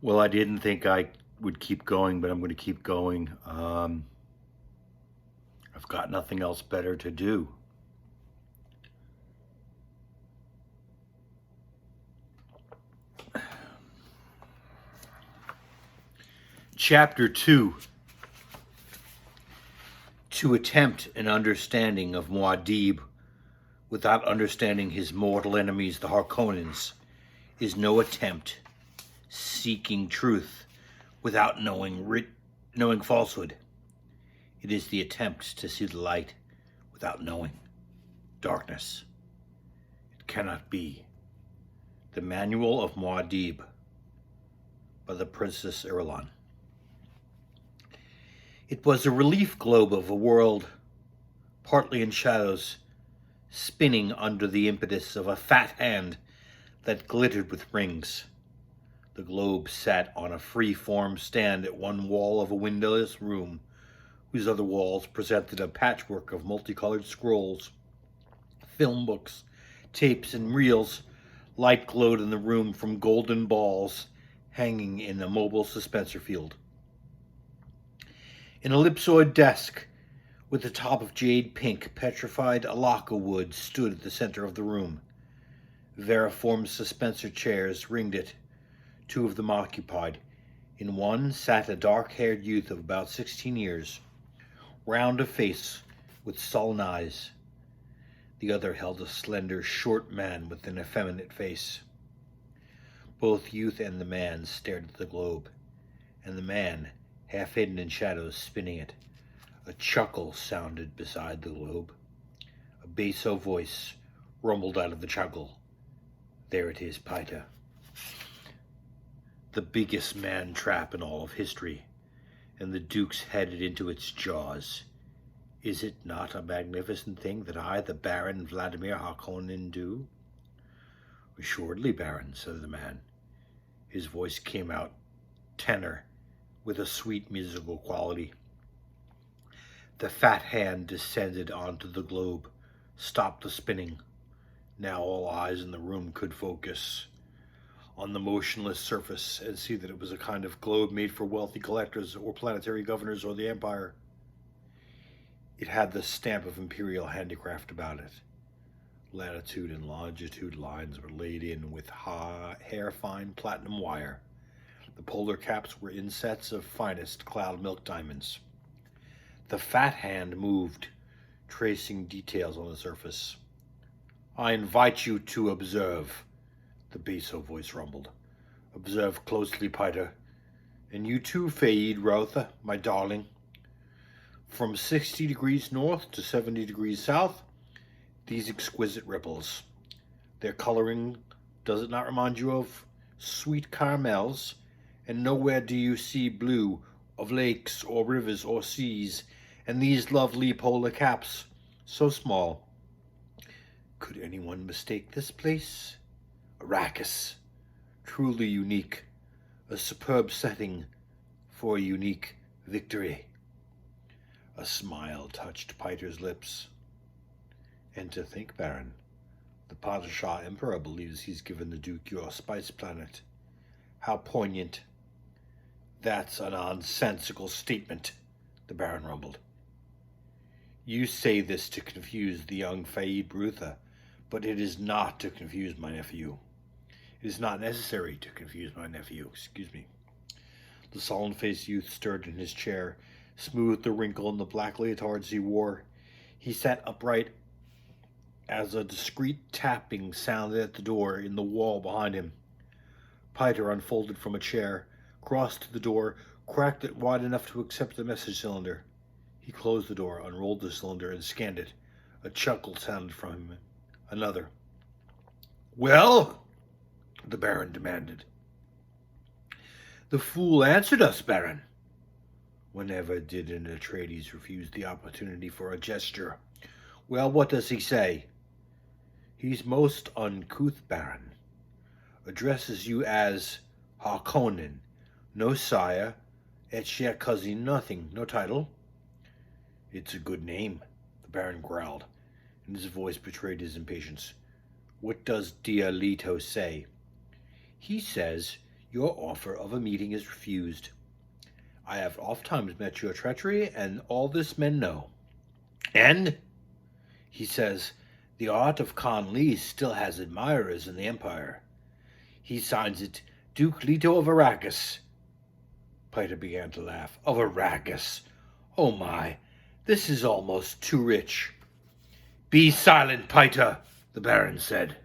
Well, I didn't think I would keep going, but I'm going to keep going. I've got nothing else better to do. Chapter 2. To attempt an understanding of Muad'Dib without understanding his mortal enemies, the Harkonnens, is no attempt. Seeking truth without knowing falsehood. It is the attempt to see the light without knowing darkness. It cannot be. The Manual of Muad'Dib by the Princess Irulan. It was a relief globe of a world, partly in shadows, spinning under the impetus of a fat hand that glittered with rings. The globe sat on a free-form stand at one wall of a windowless room, whose other walls presented a patchwork of multicolored scrolls, film books, tapes, and reels. Light glowed in the room from golden balls hanging in a mobile dispenser field. An ellipsoid desk with the top of jade pink petrified alaka wood stood at the center of the room. Variform dispenser chairs ringed it, two of them occupied. In one sat a dark-haired youth of about 16 years, round of face with sullen eyes. The other held a slender, short man with an effeminate face. Both youth and the man stared at the globe, and the man, half hidden in shadows, spinning it. A chuckle sounded beside the globe. A basso voice rumbled out of the chuckle. There it is, Paita. The biggest man trap in all of history, and the Duke's headed into its jaws. Is it not a magnificent thing that I, the Baron Vladimir Harkonnen, do? Assuredly, Baron, said the man. His voice came out tenor, with a sweet musical quality. The fat hand descended onto the globe, stopped the spinning. Now all eyes in the room could focus on the motionless surface and see that it was a kind of globe made for wealthy collectors or planetary governors or the Empire. It had the stamp of imperial handicraft about it. Latitude and longitude lines were laid in with hair-fine platinum wire. The polar caps were insets of finest cloud milk diamonds. The fat hand moved, tracing details on the surface. I invite you to observe, the basso voice rumbled. Observe closely, Piter. And you too, Faid Rotha, my darling. From 60 degrees north to 70 degrees south, these exquisite ripples. Their coloring, does it not remind you of sweet caramels? And nowhere do you see blue of lakes or rivers or seas, and these lovely polar caps, so small. Could anyone mistake this place? Arrakis, truly unique, a superb setting for a unique victory. A smile touched Piter's lips. And to think, Baron, the Padishah Emperor believes he's given the Duke your spice planet. How poignant. That's a nonsensical statement, the Baron rumbled. You say this to confuse the young Faid Brutha, but it is not to confuse my nephew. It is not necessary to confuse my nephew, The solemn-faced youth stirred in his chair, smoothed the wrinkle in the black leotards he wore. He sat upright as a discreet tapping sounded at the door in the wall behind him. Piter unfolded from a chair, crossed to the door, cracked it wide enough to accept the message cylinder. He closed the door, unrolled the cylinder, and scanned it. A chuckle sounded from him. Another. Well? The Baron demanded. The fool answered us, Baron. Whenever did an Atreides refuse the opportunity for a gesture? Well, what does he say? He's most uncouth, Baron. Addresses you as Harkonnen. No sire, et yet cousin nothing, no title. It's a good name, the Baron growled, and his voice betrayed his impatience. What does Dia Leto say? He says Your offer of a meeting is refused. I have ofttimes met your treachery, and all this men know. And, he says, the art of Khan Lee still has admirers in the Empire. He signs it Duke Leto of Arrakis. Piter began to laugh. Of Arrakis? Oh my, this is almost too rich. Be silent, Piter, the Baron said.